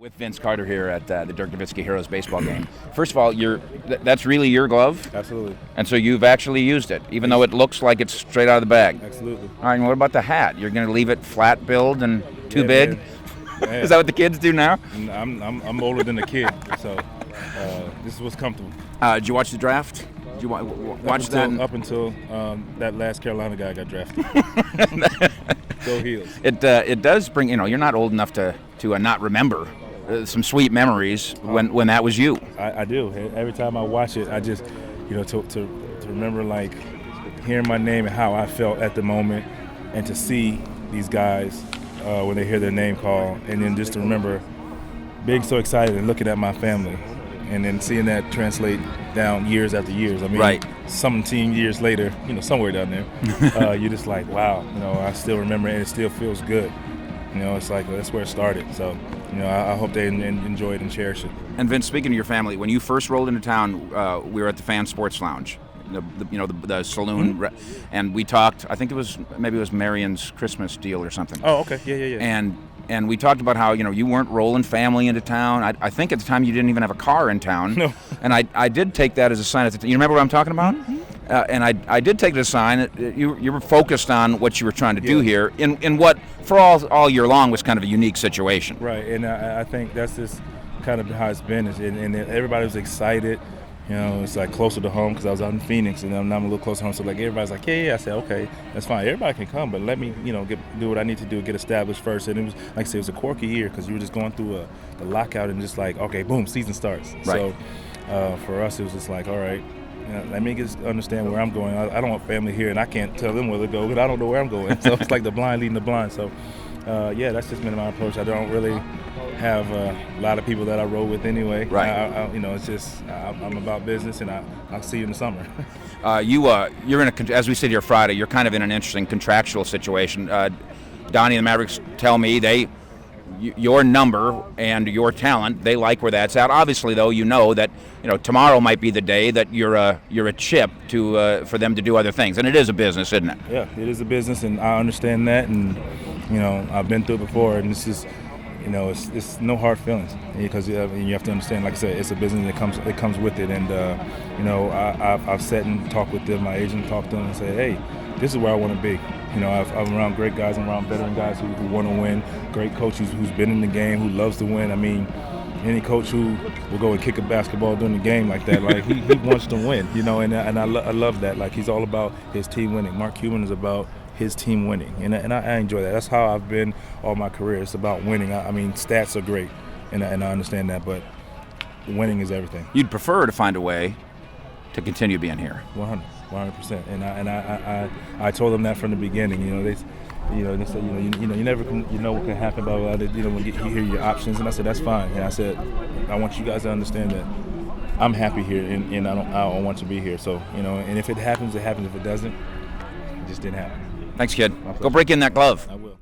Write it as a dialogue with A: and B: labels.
A: With Vince Carter here at the Dirk Nowitzki Heroes baseball game. First of all, that's really your glove?
B: Absolutely.
A: And so you've actually used it, even though it looks like it's straight out of the bag?
B: Absolutely.
A: All right, and what about the hat? You're going to leave it flat billed and too big?
B: Man.
A: Is that what the kids do now?
B: I'm older than the kid, so this is what's comfortable.
A: Did you watch the draft? Did you watch that?
B: Up until that last Carolina guy got drafted. Go Heels.
A: It does bring, you're not old enough to not remember some sweet memories when that was you.
B: I do. Every time I watch it, I just, to remember like hearing my name and how I felt at the moment, and to see these guys when they hear their name called, and then just to remember being so excited and looking at my family, and then seeing that translate down years after years. I mean,
A: right.
B: 17 years later, somewhere down there, you're just like, wow, I still remember it, and it still feels good. It's like that's where it started. So, I hope they enjoy it and cherish it.
A: And Vince, speaking of your family, when you first rolled into town, we were at the Fan Sports Lounge, the saloon, and we talked. I think it was Marion's Christmas deal or something.
B: Oh, okay, yeah.
A: And we talked about how you weren't rolling family into town. I think at the time you didn't even have a car in town.
B: No.
A: And I did take that as a sign. You remember what I'm talking about?
B: Mm-hmm.
A: And I did take it as a sign that you were focused on what you were trying to do here in what for all year long was kind of a unique situation.
B: Right, and I think that's just kind of how it's been. And everybody was excited. It's like closer to home because I was out in Phoenix, and I'm a little closer to home. So like everybody's like, yeah. I said, okay, that's fine. Everybody can come, but let me, do what I need to do, get established first. And it was, like I said, it was a quirky year because you were just going through the lockout and just like, okay, boom, season starts.
A: Right.
B: So for us, it was just like, all right, let me just understand where I'm going. I don't want family here, and I can't tell them where to go because I don't know where I'm going. So it's like the blind leading the blind. So that's just been my approach. I don't really have a lot of people that I roll with anyway.
A: Right.
B: It's just I'm about business, and I'll see you in the summer.
A: You're in as we sit here Friday, you're kind of in an interesting contractual situation. Donnie and the Mavericks tell me your number and your talent, they like where that's at. Obviously, though, that tomorrow might be the day that you're a chip for them to do other things, and it is a business, isn't it?
B: Yeah, it is a business, and I understand that, and I've been through it before, and this is. It's no hard feelings because you have to understand. Like I said, it's a business that comes with it, and I've sat and talked with them. My agent talked to them and said, "Hey, this is where I want to be." I'm around great guys, I'm around veteran guys who want to win, great coaches who's been in the game, who loves to win. I mean, any coach who will go and kick a basketball during the game like that, like he wants to win. And I love that. Like he's all about his team winning. Mark Cuban is about his team winning, and I enjoy that. That's how I've been all my career. It's about winning. I mean, stats are great, and I understand that, but winning is everything.
A: You'd prefer to find a way to continue being here.
B: 100%. And I told them that from the beginning. They said, you never can, what can happen, blah blah blah. When you hear your options, and I said that's fine. And I said I want you guys to understand that I'm happy here, and I don't want to be here. So and if it happens, it happens. If it doesn't, it just didn't happen.
A: Thanks, kid. Go break in that glove.
B: I will.